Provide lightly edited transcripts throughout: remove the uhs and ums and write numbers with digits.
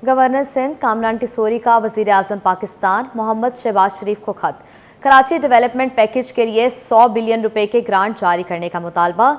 Governor Sindh Kamran Tessori का वज़ीर आज़म पाकिस्तान मोहम्मद शहबाज शरीफ को खत। कराची डेवलपमेंट पैकेज के लिए 100 बिलियन रुपए के ग्रांट जारी करने का मुतालबा।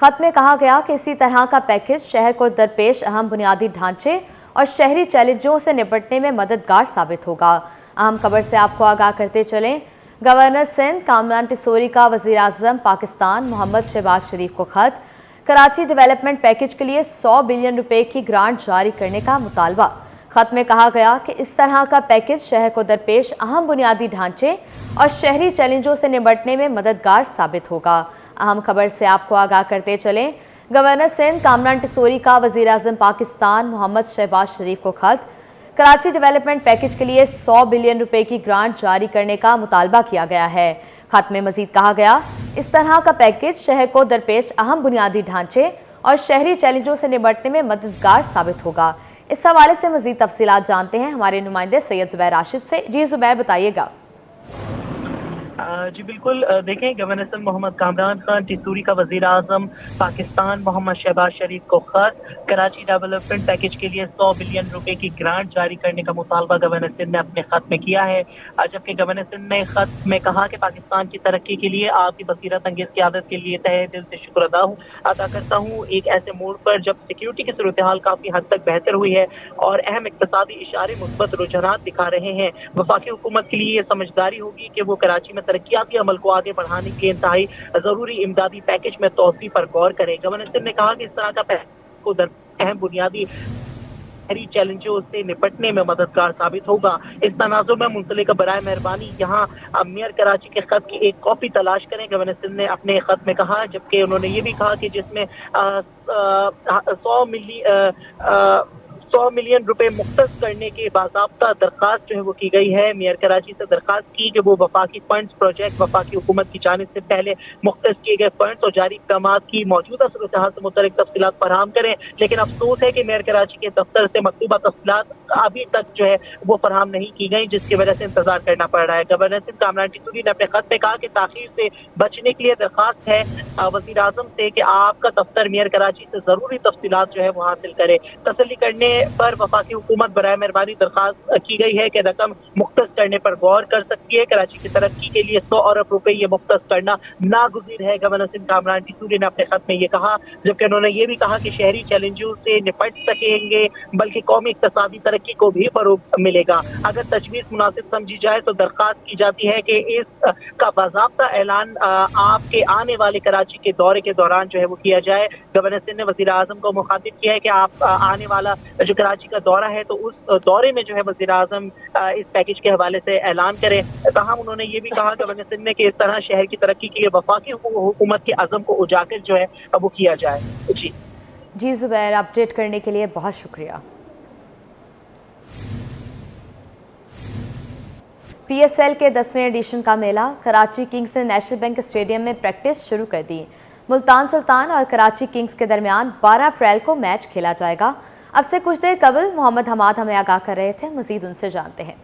खत में कहा गया कि इसी तरह का पैकेज शहर को दरपेश अहम बुनियादी ढांचे और शहरी चैलेंजों से निपटने में मददगार साबित होगा। अहम खबर से आपको आगाह करते चलें, गवर्नर सिंध कामरान टिसोरी का वज़ीर आज़म पाकिस्तान मोहम्मद शहबाज शरीफ को खत। कराची डेवलपमेंट पैकेज के लिए 100 बिलियन रुपए की ग्रांट जारी करने का मुतालबा। खत में कहा गया कि इस तरह का पैकेज शहर को दरपेश अहम बुनियादी ढांचे और शहरी चैलेंजों से निपटने में मददगार साबित होगा। अहम खबर से आपको आगाह करते चलें, गवर्नर सिंध कामरान टिसोरी का वज़ीर आज़म पाकिस्तान मोहम्मद शहबाज शरीफ को खत। कराची डेवलपमेंट पैकेज के लिए 100 बिलियन रुपए की ग्रांट जारी करने का मुतालबा किया गया है। खत में मजीद कहा गया, इस तरह का पैकेज शहर को दरपेश अहम बुनियादी ढांचे और शहरी चैलेंजों से निपटने में मददगार साबित होगा। इस हवाले से मजीद तफसीलात जानते हैं हमारे नुमाइंदे सैयद ज़ुबैर राशिद से। जी ज़ुबैर, बताइएगा। जी बिल्कुल, देखें, गवर्नर सिंध मोहम्मद कामरान खान टिसोरी का वज़ीर आज़म पाकिस्तान मोहम्मद शहबाज शरीफ को खत। कराची डेवलपमेंट पैकेज के लिए 100 बिलियन रुपए की ग्रांट जारी करने का मुतालबा गवर्नर सिंध ने अपने खत में किया है। जबकि गवर्नर सिंध ने खत में कहा कि पाकिस्तान की तरक्की के लिए आपकी बसीरत अंगेज क़यादत के लिए तहे दिल से शुक्र अदा करता हूँ। एक ऐसे मोड़ पर जब सिक्योरिटी की सूरत हाल काफ़ी हद तक बेहतर हुई है और अहम इक़्तिसादी इशारे मुस्बत रुझानात दिखा रहे हैं, वफाकी हुकूमत के लिए ये समझदारी होगी कि वो कराची में तरक्याती अमल को आगे बढ़ाने के इंतहाई जरूरी इमदादी पैकेज में तोसी पर गौर करें। गवर्नर सिंध ने कहा कि इस तरह का पैकेज को अहम बुनियादी शहरी चैलेंजों से निपटने में मददगार साबित होगा। इस तनाज़ुर में मुंसलिक बराए मेहरबानी यहाँ मेयर कराची के खत की एक कॉपी तलाश करें, गवर्नर सिंध ने अपने खत में कहा। जबकि उन्होंने ये भी कहा कि जिसमें 100 मिलियन रुपए मुख्तस करने के बाज़ाब्ता दरख्वास्त जो है वो की गई है। मेयर कराची से दरख्वास्त की कि वो वफाकी फंड्स प्रोजेक्ट वफाकी हुकूमत की जानिब से पहले मुख्तस किए गए फंड्स और जारी इक़दामात की मौजूदा सूरत हाल से मुतल्लिक़ तफसीलात फराहम करें। लेकिन अफसोस है कि मेयर कराची के दफ्तर से मकतूबा तफसीलात अभी तक जो है वो फराहम नहीं की गई, जिसकी वजह से इंतजार करना पड़ रहा है। गवर्नर सिंध कामरान टिसोरी ने अपने खत में कहा कि ताख़ीर से बचने के लिए दरख्वास्त है वज़ीर आज़म से कि आपका दफ्तर मेयर कराची से ज़रूरी तफसीलात जो है वो हासिल करे। तसल्ली करने पर वफाकी हुकूमत बराए मेहरबानी दरख्वास्त की गई है कि रकम मुख्तस करने पर गौर कर सकती है। कराची की तरक्की के लिए 100 अरब रुपए ये मुख्तस करना नागुज़ीर है, गवर्नर सिंध कामरान टिसोरी ने अपने खत में ये कहा। जबकि उन्होंने ये भी कहा कि शहरी चैलेंजों से निपट सकेंगे बल्कि कौमी इक़्तिसादी तरक्की को भी फरोग़ मिलेगा। अगर तजवीज़ मुनासिब समझी जाए तो दरख्वास्त की जाती है कि इस का बाज़ाब्ता ऐलान आपके आने वाले कराची के दौरे के दौरान जो है वो किया जाए। गवर्नर सिंध ने वज़ीर आज़म को मुखातिब किया है कि आप आने वाला जो कराची का दौरा है तो उस दौरे में जो है वज़ीर आज़म इस पैकेज के हवाले से ऐलान करें। ताहम उन्होंने ये भी कहा गवर्नर सिंध ने कि इस तरह शहर की तरक्की के लिए वफाकी हुकूमत के अज़म को उजागर जो है वो किया जाए। जी ज़ुबैर, अपडेट करने के लिए बहुत शुक्रिया। PSL के 10वें एडिशन का मेला कराची किंग्स ने नेशनल बैंक स्टेडियम में प्रैक्टिस शुरू कर दी। मुल्तान सुल्तान और कराची किंग्स के दरमियान 12 अप्रैल को मैच खेला जाएगा। अब से कुछ देर कबल मोहम्मद हमाद हमें आगाह कर रहे थे, मजीद उनसे जानते हैं।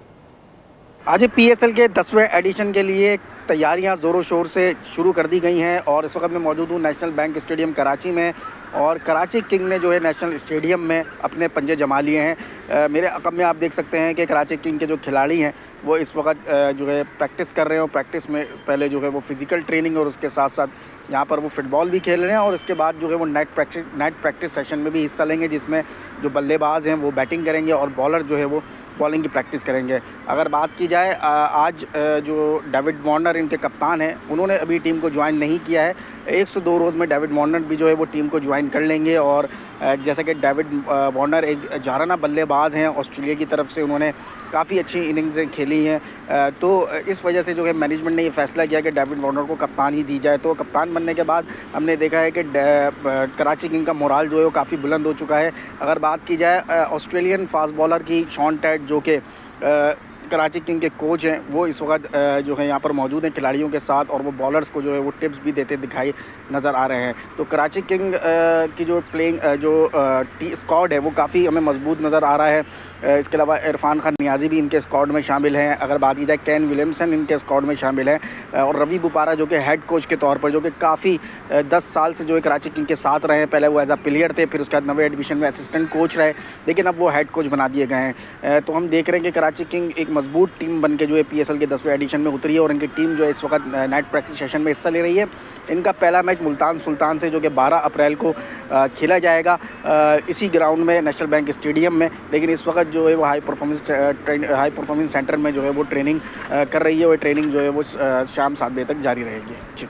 आज PSL के 10वें एडिशन के लिए तैयारियां ज़ोरों शोर से शुरू कर दी गई हैं और इस वक्त मैं मौजूद हूँ नेशनल बैंक स्टेडियम कराची में और कराची किंग ने जो है नेशनल स्टेडियम में अपने पंजे जमा लिए हैं। मेरे अक़ब में आप देख सकते हैं कि कराची किंग के जो खिलाड़ी हैं वो इस वक्त जो है प्रैक्टिस कर रहे हैं और प्रैक्टिस में पहले जो है वो फ़िज़िकल ट्रेनिंग और उसके साथ साथ यहाँ पर वो फ़ुटबॉल भी खेल रहे हैं और इसके बाद जो है वो नाइट प्रैक्टिस सेशन में भी हिस्सा लेंगे, जिसमें जो बल्लेबाज हैं वो बैटिंग करेंगे और बॉलर जो है वो बॉलिंग की प्रैक्टिस करेंगे। अगर बात की जाए आज जो डेविड वार्नर इनके कप्तान हैं उन्होंने अभी टीम को ज्वाइन नहीं किया है। 1 से 2 रोज़ में डेविड वार्नर भी जो है वो टीम को ज्वाइन कर लेंगे और जैसा कि डेविड वार्नर एक जाराना बल्लेबाज हैं, ऑस्ट्रेलिया की तरफ से उन्होंने काफ़ी अच्छी इनिंग्सें खेली हैं, तो इस वजह से जो है मैनेजमेंट ने ये फ़ैसला किया कि डेविड वार्नर को कप्तान ही दी जाए। तो कप्तान बनने के बाद हमने देखा है कि कराची किंग का मोराल जो है वो काफ़ी बुलंद हो चुका है। अगर बात की जाए ऑस्ट्रेलियन फास्ट बॉलर की शॉन टैट जो कि कराची किंग के कोच हैं वो इस वक्त जो है यहाँ पर मौजूद हैं खिलाड़ियों के साथ, और वो बॉलर्स को जो है वो टिप्स भी देते दिखाई नज़र आ रहे हैं। तो कराची किंग की जो प्लेइंग स्क्वाड है वो काफ़ी हमें मजबूत नज़र आ रहा है। इसके अलावा इरफान खान नियाजी भी इनके स्क्वाड में शामिल हैं। अगर बात की जाए केन विलियमसन इनके स्क्वाड में शामिल हैं, और रवि बुपारा जो कि हेड कोच के तौर पर, जो कि काफ़ी 10 साल से जो है कराची किंग के साथ रहे हैं। पहले वो एज अ प्लेयर थे, फिर उसके बाद नवे डिवीज़न में असिस्टेंट कोच रहे, लेकिन अब वो हेड कोच बना दिए गए हैं। तो हम देख रहे हैं कि कराची किंग एक मजबूत टीम बन के जो है PSL के 10वें एडिशन में उतरी है, और इनकी टीम जो है इस वक्त नाइट प्रैक्टिस सेशन में हिस्सा ले रही है। इनका पहला मैच मुल्तान सुल्तान से जो कि 12 अप्रैल को खेला जाएगा इसी ग्राउंड में, नेशनल बैंक स्टेडियम में। लेकिन इस वक्त जो है वो हाई परफॉर्मेंस सेंटर में जो है वो ट्रेनिंग कर रही है, और ट्रेनिंग जो है वो शाम 7 बजे तक जारी रहेगी। जी,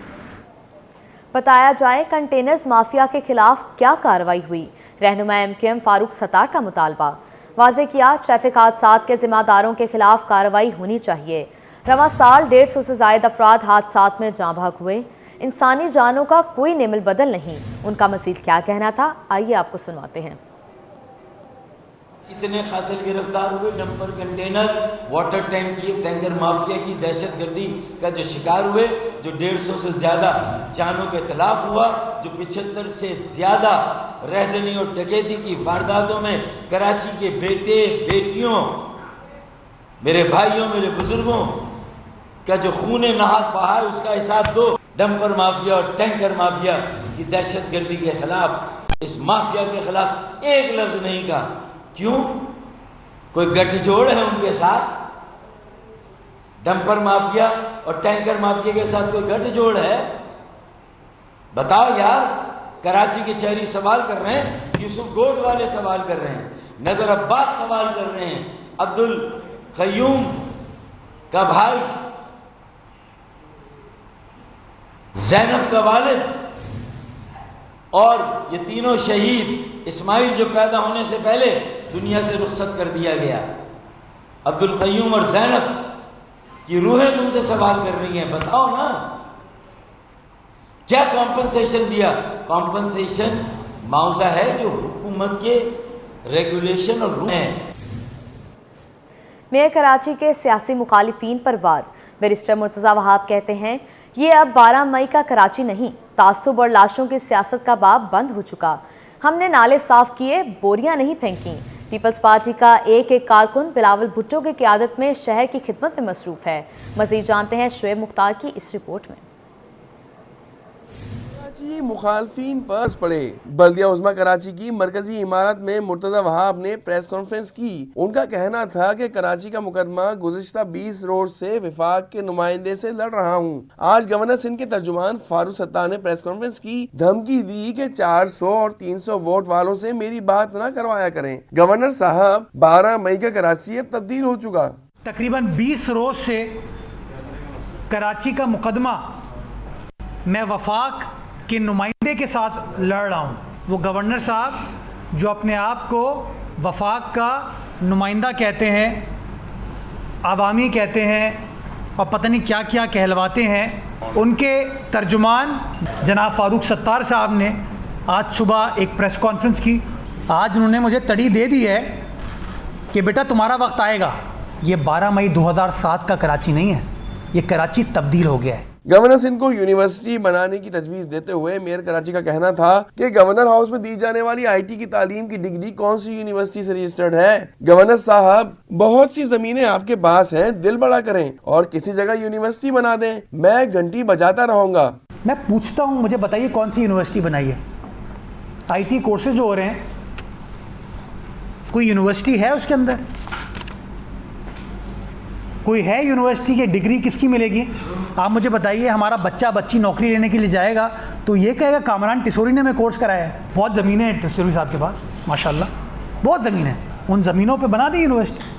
बताया जाए कंटेनर्स माफिया के खिलाफ क्या कार्रवाई हुई। रहनुमा MQM फारूक सत्तार का मुतालबा। वाज़े किया ट्रैफिक हादसात के जिम्मेदारों के खिलाफ कार्रवाई होनी चाहिए। रवां साल 150 से ज़ायद अफराद हादसात में जाँ भाग हुए। इंसानी जानों का कोई नेमिल बदल नहीं। उनका मज़ीद क्या कहना था, आइए आपको सुनवाते हैं। इतने कातिल गिरफ्तार हुए, dumper container water tanker mafia की दहशतगर्दी का जो शिकार हुए, जो 150 से ज्यादा जानों के खिलाफ हुआ, जो 75 से ज्यादा रैज़नी और डकैती की वारदातों में कराची के बेटे बेटियों, मेरे भाइयों, मेरे बुजुर्गों का जो खूने नहात बहा है, उसका हिसाब दो। डंपर माफिया और टैंकर माफिया की दहशतगर्दी के खिलाफ, इस माफिया के खिलाफ एक लफ्ज नहीं कहा। क्यों? कोई गठजोड़ है उनके साथ? डंपर माफिया और टैंकर माफिया के साथ कोई गठजोड़ है? बताओ यार। कराची के शहरी सवाल कर रहे हैं, यूसुफ गोड वाले सवाल कर रहे हैं, नजर अब्बास सवाल कर रहे हैं, अब्दुल कयूम का भाई, जैनब का वालिद, और ये तीनों शहीद। इस्माइल जो पैदा होने से पहले दुनिया से रुखसत कर दिया गया। अब्दुल कयूम और जैनब की रूहें तुमसे सवाल कर रही हैं, बताओ ना क्या कॉम्पनसेशन दिया? कॉम्पनसेशन मुआवजा है जो हुकूमत के रेगुलेशन और रूल हैं। मेयर कराची के सियासी मुखालिफिन पर वार। बैरिस्टर मुर्तज़ा वहाब कहते हैं ये अब 12 मई का कराची नहीं, तासुब और लाशों की सियासत का बाब बंद हो चुका। हमने नाले साफ किए, बोरियां नहीं फेंकी। पीपल्स पार्टी का एक कारकुन बिलावल भुट्टो की क़यादत में शहर की खिदमत में मसरूफ है। मज़ीद जानते हैं शुएब मुख्तार की इस रिपोर्ट में। कराची मुखालफिन पर पड़े। बल्दिया उज़्मा कराची की मरकजी इमारत में मुर्तज़ा वहाब ने प्रेस कॉन्फ्रेंस की। उनका कहना था कि कराची का मुकदमा गुज़िश्ता 20 रोज से विफाक के नुमाइंदे से लड़ रहा हूँ। आज गवर्नर सिंध के तर्जुमान फारूक सत्तार ने प्रेस कॉन्फ्रेंस की, धमकी दी कि 400 और 300 वोट वालों से मेरी बात न करवाया करें। गवर्नर साहब, 12 मई का कराची अब तब्दील हो चुका। तकरीबन 20 रोज से कराची का मुकदमा मैं वफाक के नुमाइंदे के साथ लड़ रहा हूँ। वो गवर्नर साहब जो अपने आप को वफाक का नुमाइंदा कहते हैं, आवामी कहते हैं और पता नहीं क्या क्या कहलवाते हैं, उनके तर्जुमान जनाब फारूक सत्तार साहब ने आज सुबह एक प्रेस कॉन्फ्रेंस की। आज उन्होंने मुझे तड़ी दे दी है कि बेटा तुम्हारा वक्त आएगा। ये 12 मई 2007 का कराची नहीं है, ये कराची तब्दील हो गया है। गवर्नर सिंध को यूनिवर्सिटी बनाने की तजवीज़ देते हुए मेयर कराची का कहना था कि गवर्नर हाउस में दी जाने वाली IT की तालीम की डिग्री कौन सी यूनिवर्सिटी से रजिस्टर्ड है? गवर्नर साहब, बहुत सी जमीनें आपके पास हैं, दिल बड़ा करें और किसी जगह यूनिवर्सिटी बना दें, मैं घंटी बजाता रहूंगा। मैं पूछता हूँ, मुझे बताइए कौन सी यूनिवर्सिटी बनाई है? IT कोर्सेज जो हो रहे हैं, कोई यूनिवर्सिटी है उसके अंदर? कोई है यूनिवर्सिटी की डिग्री किसकी मिलेगी? आप मुझे बताइए। हमारा बच्चा बच्ची नौकरी लेने के लिए जाएगा तो ये कहेगा कामरान टिसोरी ने मैं कोर्स कराया है। बहुत ज़मीनें हैं टिसोरी साहब के पास, माशाल्लाह बहुत ज़मीन है, उन ज़मीनों पे बना दी यूनिवर्सिटी।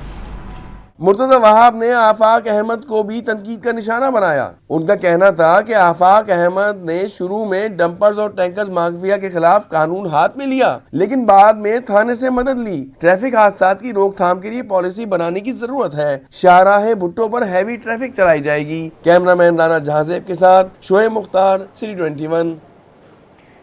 मुर्तज़ा वहाब ने आफाक अहमद को भी तनकीद का निशाना बनाया। उनका कहना था कि आफाक अहमद ने शुरू में डंपर्स और टैंकर्स माफिया के खिलाफ कानून हाथ में लिया, लेकिन बाद में थाने से मदद ली। ट्रैफिक हादसात की रोकथाम के लिए पॉलिसी बनाने की जरूरत है। शाहराह भुट्टो पर हैवी ट्रैफिक चलाई जाएगी। कैमरामैन राना जहांजेब के साथ शुएब मुख्तार, सिटी 21।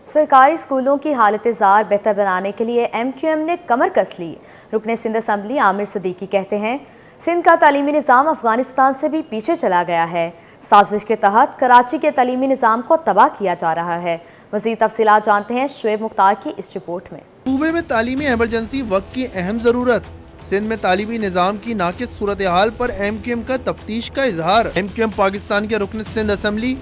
सरकारी स्कूलों की हालत ज़ार बेहतर बनाने के लिए MQM ने कमर कस ली। रुकने सिंध असम्बली आमिर सिद्दीकी कहते हैं सिंध का तालीमी निज़ाम अफगानिस्तान से भी पीछे चला गया है। साजिश के तहत कराची के तालीमी निज़ाम को तबाह किया जा रहा है। मज़ीद तफसीलात जानते हैं शुएब मुख्तार की इस रिपोर्ट में। सूबे में तालीमी एमरजेंसी वक्त की अहम ज़रूरत। सिंध में तालीमी निज़ाम की नाकिस सूरत हाल पर MQM का तफ्तीश का इजहार। MQM पाकिस्तान के रुकन सिंध असम्बली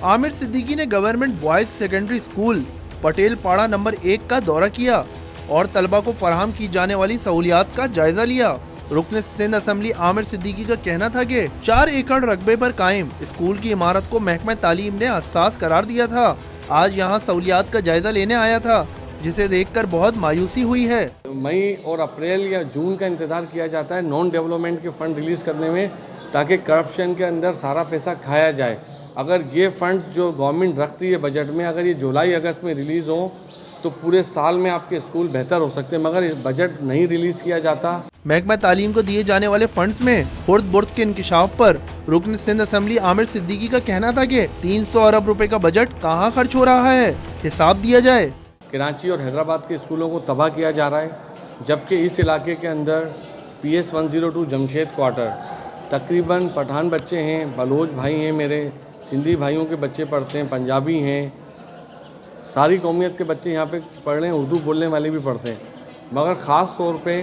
आमिर सिद्दीकी ने government boys secondary school Patel पाड़ा नंबर 1 का दौरा किया और तलबा को फराहम की जाने वाली सहूलियात का जायजा लिया। रुकन सिंध असम्बली आमिर सिद्दीकी का कहना था कि 4 एकड़ रकबे पर कायम स्कूल की इमारत को महकमा तालीम ने हसास करार दिया था। आज यहाँ सहूलियात का जायजा लेने आया था, जिसे देखकर बहुत मायूसी हुई है। मई और अप्रैल या जून का इंतज़ार किया जाता है नॉन डेवलपमेंट के फंड रिलीज़ करने में, ताकि करप्शन के अंदर सारा पैसा खाया जाए। अगर ये फंड्स जो गवर्नमेंट रखती है बजट में, अगर ये जुलाई अगस्त में रिलीज़ हो तो पूरे साल में आपके स्कूल बेहतर हो सकते हैं, मगर बजट नहीं रिलीज़ किया जाता। महकमा तालीम को दिए जाने वाले फंड्स में खुर्द बुर्द के इंकिशाफ पर रुकन सिंध असम्बली आमिर सिद्दीकी का कहना था कि 300 अरब रुपए का बजट कहाँ खर्च हो रहा है, हिसाब दिया जाए। कराची और हैदराबाद के स्कूलों को तबाह किया जा रहा है, जबकि इस इलाके के अंदर PS 102 जमशेद क्वार्टर तकरीबन पठान बच्चे हैं, बलोच भाई हैं, मेरे सिंधी भाइयों के बच्चे पढ़ते हैं, पंजाबी हैं, सारी कौमियत के बच्चे यहाँ पे पढ़ रहे हैं, उर्दू बोलने वाले भी पढ़ते हैं। मगर ख़ास तौर पे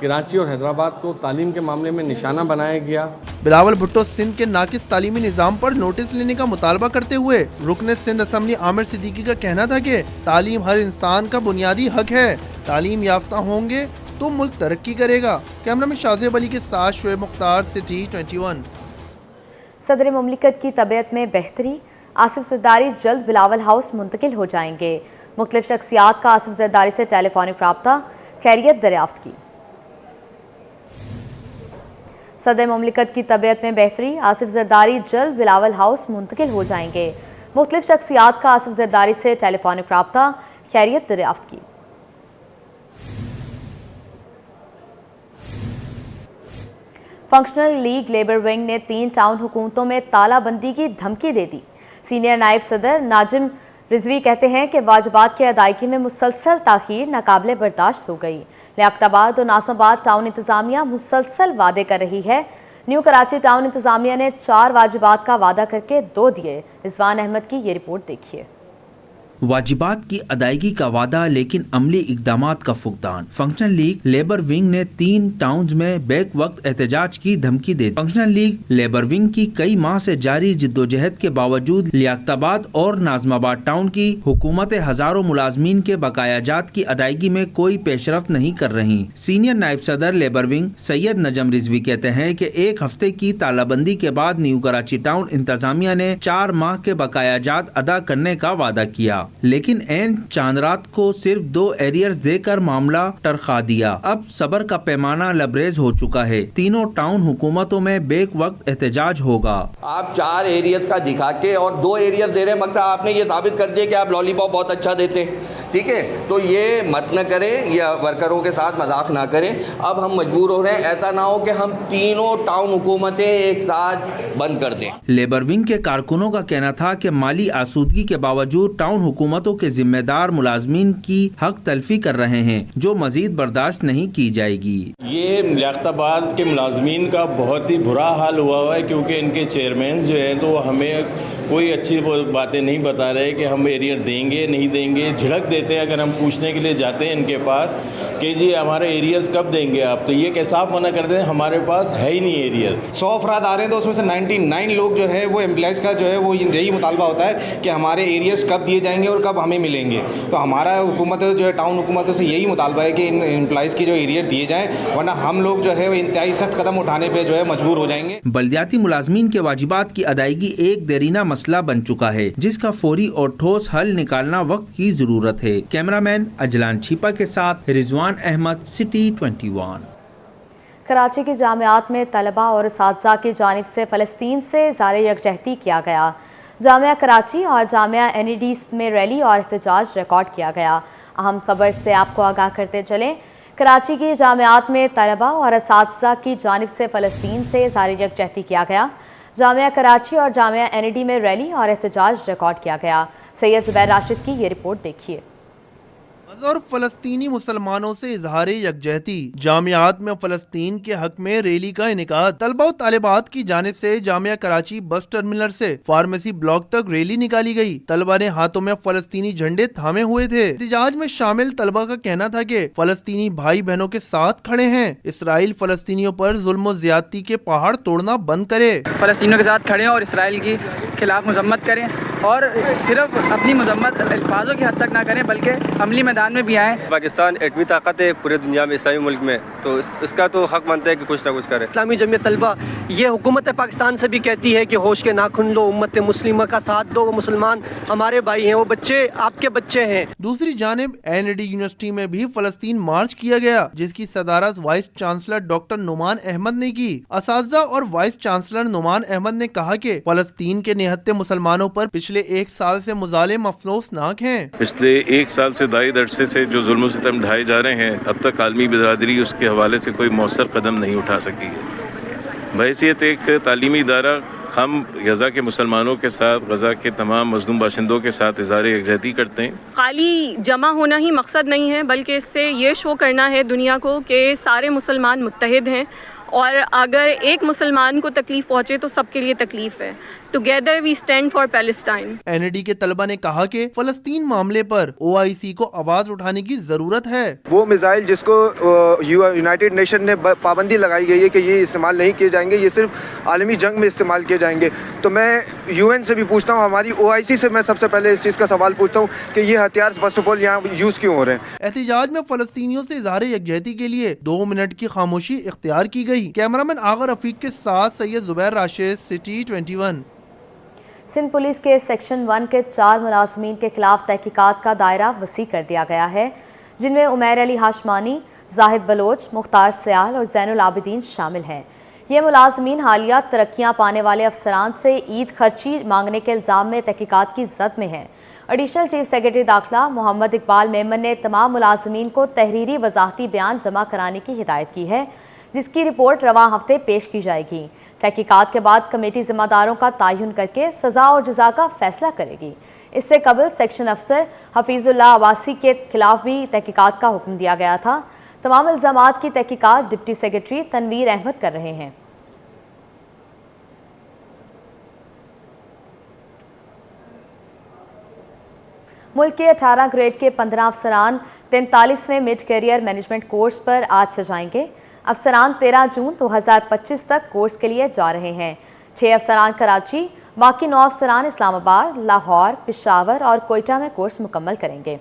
कराची और हैदराबाद को तालीम के मामले में निशाना बनाया गया। बिलावल भुट्टो सिंध के नाकिस तालीमी निज़ाम पर नोटिस लेने का मुतालबा करते हुए रुकन सिंध असम्बली आमिर सिद्दीकी का कहना था कि तालीम हर इंसान का बुनियादी हक है, तालीम याफ्ता होंगे तो मुल्क तरक्की करेगा। कैमरा में शाज़ेब अली के साथ शुएब मुख्तार, सिटी 21। सदर मुमलिकत की तबीयत में बेहतरी, आसिफ जरदारी जल्द बिलावल हाउस मुंतकिल हो जाएंगे। मुख्तलिफ शख्सियात का आसिफ जरदारी से टेलीफोनिक रब्ता, खैरियत दरियाफ्त की। सदर मुमलिकत की तबीयत में बेहतरी, आसिफ जरदारी जल्द बिलावल हाउस मुंतकिल हो जाएंगे। मुख्तलिफ शख्सियात का आसिफ जरदारी से टेलीफोनिक रब्ता, खैरियत दरियाफ्त की। फंक्शनल लीग लेबर विंग ने 3 टाउन हुकूमतों में तालाबंदी की धमकी दे दी। सीनियर नायब सदर नाजिम रिजवी कहते हैं कि वाजिबात की अदायगी में मुसलसल ताखीर नाकाबिले बर्दाश्त हो गई। लियाकताबाद और नाज़िमाबाद टाउन इंतज़ामिया मुसलसल वादे कर रही है। न्यू कराची टाउन इंतज़ामिया ने 4 वाजिबात का वादा करके 2 दिए। रिजवान अहमद की ये रिपोर्ट देखिए। वाजिबात की अदायगी का वादा लेकिन अमली इकदामात का फुकदान। फंक्शनल लीग लेबर विंग ने 3 टाउन्स में बैक वक्त एहतजाज की धमकी दे दी। फंक्शनल लीग लेबर विंग की कई माह से जारी जिद्दोजहद के बावजूद लियाकताबाद और नाज़िमाबाद टाउन की हुकूमतें हजारों मुलाजमीन के बकायाजात की अदायगी में कोई पेशरफ्त नहीं कर रही। सीनियर नायब सदर लेबर विंग सैयद नजम रिजवी कहते हैं कि 1 हफ्ते की तालाबंदी के बाद न्यू कराची टाउन इंतजामिया ने 4 माह के बकायाजात अदा करने का वादा किया, लेकिन एन चांदरात को सिर्फ 2 एरियर्स देकर मामला टरखा दिया। अब सबर का पैमाना लबरेज हो चुका है। तीनों टाउन हुकूमतों में बेक वक्त एहतजाज होगा। आप 4 एरियर्स का दिखा के और 2 एरियर दे रहे, मतलब आपने ये साबित कर दिया कि आप लॉलीपॉप बहुत अच्छा देते हैं, ठीक है? तो ये मत न करें या वर्करों के साथ मजाक ना करें। अब हम मजबूर हो रहे हैं, ऐसा ना हो कि हम तीनों टाउन हुकूमतें एक साथ बंद कर दें। लेबर विंग के कारकुनों का कहना था कि माली आसूदगी के बावजूद टाउन हुकूमतों के जिम्मेदार मुलाजमीन की हक तलफी कर रहे हैं, जो मजीद बर्दाश्त नहीं की जाएगी। ये लियाकताबाद के मुलाजमीन का बहुत ही बुरा हाल हुआ है, क्योंकि इनके चेयरमैन जो है तो हमें कोई अच्छी बातें नहीं बता रहे कि हम एरियर देंगे नहीं देंगे। झिड़क देते हैं अगर हम पूछने के लिए जाते हैं इनके पास कि जी हमारे एरियर्स कब देंगे आप, तो ये कैसा आप मना करते हैं, हमारे पास है ही नहीं एरियर। 100 अफराद आ रहे हैं तो उसमें से 99 लोग जो है वो एम्प्लॉयज़ का जो है वो यही मुतालबा होता है कि हमारे एरियर्स कब दिए जाएंगे और कब हमें मिलेंगे। तो हमारा हुकूमत जो है टाउन हुकूमतों से यही मुतालबा है कि इन एम्प्लॉयज़ की जो एरियर दिए जाएँ, वरना हम लोग जो है वो इंतहाई सख्त कदम उठाने पर जो है मजबूर हो जाएंगे। बल्दियाती मुलाजमीन के वाजिबात की अदायगी एक देरीना मसला बन चुका है, जिसका फौरी और ठोस हल निकालना वक्त की जरूरत है। कैमरामैन अजलान छिपा के साथ रिजवान अहमद, सिटी 21। कराची की जामियात में तलबा और असातिज़ा की जानिब से फ़लस्तीन से इज़हार यकजहती किया गया। जामिया कराची और जामिया NED में रैली और एहतजाज रिकॉर्ड किया गया। अहम खबर से आपको आगाह करते चलें, कराची की जामियात में तलबा और असातिज़ा की जानिब से फ़लस्तीन से इज़हार यकजहती किया गया। जामिया कराची और जामिया NED में रैली और एहतजाज रिकॉर्ड किया गया। सैयद ज़ुबैर राशिद की ये रिपोर्ट देखिए। और फलस्तीनी मुसलमानों से इजहार यकजहती। जामियात में फलस्तीन के हक में रैली का इनेकाद। तलबा और तालिबात की जानिब से जामिया कराची बस टर्मिनल से फार्मेसी ब्लॉक तक रैली निकाली गई। तलबा ने हाथों में फलस्तीनी झंडे थामे हुए थे। एहतजाज में शामिल तलबा का कहना था कि फलस्तीनी भाई बहनों के साथ खड़े हैं। इसराइल फलस्तीनियों पर जुल्म और ज्यादती के पहाड़ तोड़ना बंद करे। फलस्तीनियों के साथ खड़े और इसराइल की खिलाफ मजम्मत करें और सिर्फ अपनी मजम्मत अल्फाजों की हद तक ना करें बल्कि अमली मैदान में भी आएँ। पाकिस्तान एटमी ताकत है पूरे दुनिया में, इस्लामी मुल्क में, तो इसका तो हक बनता है कि कुछ ना कुछ करे। इस्लामी जमीयत तलबा ये हुकूमत पाकिस्तान से भी कहती है कि होश के नाखून लो, उम्मत मुस्लिमा का साथ दो, वो मुसलमान हमारे भाई हैं, वो बच्चे आपके बच्चे हैं। दूसरी जानिब एनडी यूनिवर्सिटी में भी फलस्तीन मार्च किया गया, जिसकी सदारत vice chancellor doctor Numan Ahmad ने की। असातिज़ा और वाइस चांसलर नुमान अहमद ने कहा कि फलस्तीन के निहत्ते मुसलमानों पर पिछले 1 साल से मुजालिम अफसोसनाक हैं। पिछले 1 साल से दायद अरसे से जो जुल्म सितम ढाए जा रहे हैं, अब तक आलमी बिरादरी उसके हवाले से कोई मौसर कदम नहीं उठा सकी है। बहैसियत एक तालीमी इदारा हम गज़ा के मुसलमानों के साथ, गज़ा के तमाम मज़लूम बाशिंदों के साथ इज़हार यकजहती करते हैं। खाली जमा होना ही मकसद नहीं है, बल्कि इससे ये शो करना है दुनिया को कि सारे मुसलमान मुत्तहिद हैं और अगर एक मुसलमान को तकलीफ पहुंचे तो सबके लिए तकलीफ है। Together we stand for Palestine. एनडी के तलबा ने कहा कि फलस्तीन मामले पर OIC को आवाज उठाने की जरूरत है। वो मिसाइल जिसको यूनाइटेड नेशन ने पाबंदी लगाई गई है कि ये इस्तेमाल नहीं किए जाएंगे, ये सिर्फ आलमी जंग में इस्तेमाल किए जाएंगे, तो मैं UN से भी पूछता हूँ, हमारी OIC से मैं सबसे पहले इस चीज़ का सवाल पूछता हूँ कि ये हथियार फर्स्ट ऑफ ऑल यहाँ यूज़ क्यों हो रहे हैं। एहतजाज में फलस्तीनियों से इजहार यकजहती के लिए 2 मिनट की खामोशी इख्तियार की गई। कैमरामैन आगा रफीक के साथ सैयद जुबैर राशिद, सिटी 21। सिंध पुलिस के सेक्शन 1 के 4 मुलाजमीन के खिलाफ तहकीकात का दायरा वसी कर दिया गया है, जिनमें उमैर अली हाशमानी, जाहिद बलोच, मुख्तार सयाल और जैनुल आबिदीन शामिल हैं। ये मुलाजमीन हालिया तरक्कियाँ पाने वाले अफसरान से ईद खर्ची मांगने के इल्ज़ाम में तहकीकात की जद में हैं। एडिशनल चीफ सेक्रेटरी दाखिला मोहम्मद इकबाल मेमन ने तमाम मुलाजमीन को तहरीरी वजाहती बयान जमा कराने की हिदायत की है, जिसकी रिपोर्ट रवां हफ्ते पेश की जाएगी। तहकीकात के बाद कमेटी जिम्मेदारों का तयन करके सज़ा और जज़ा का फैसला करेगी। इससे कबल सेक्शन अफसर हफीजुल्लाह अब्बासी के खिलाफ भी तहकीकात का हुक्म दिया गया था। तमाम इल्ज़ामात की तहकीकात डिप्टी सेक्रेटरी तनवीर अहमद कर रहे हैं। मुल्क के 18 ग्रेड के 15 अफसरान 43वें मिड कैरियर मैनेजमेंट कोर्स पर आज से जाएंगे। अफसरान 13 जून 2025 तक कोर्स के लिए जा रहे हैं। 6 अफसरान कराची, बाकी 9 अफसरान इस्लामाबाद, लाहौर, पेशावर और कोयटा में कोर्स मुकम्मल करेंगे।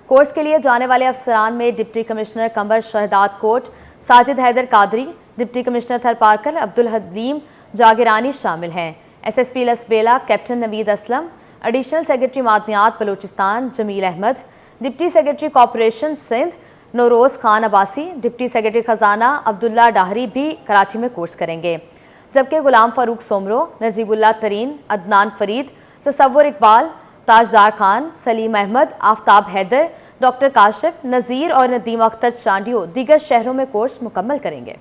कोर्स के लिए जाने वाले अफसरान में deputy commissioner Qambar Shahdad Kot, Sajid Haider Qadri, deputy commissioner Tharparkar Abdul Haleem Jagirani शामिल हैं। SSP Lasbela captain Naveed Aslam, additional secretary मादनियात Balochistan Jameel Ahmed, deputy secretary corporation Sindh Nauroz Khan Abbasi, deputy secretary खजाना अब्दुल्ला डाहरी भी कराची में कोर्स करेंगे। जबकि गुलाम फारूक सोमरो, नजीबुल्लाह तरीन, अदनान फरीद, तसव्वुर इकबाल, ताजदार खान, सलीम अहमद, आफ्ताब हैदर, डॉक्टर काशिफ, नज़ीर और नदीम अख्तर चांडियो दीगर शहरों में कोर्स मुकम्मल करेंगे।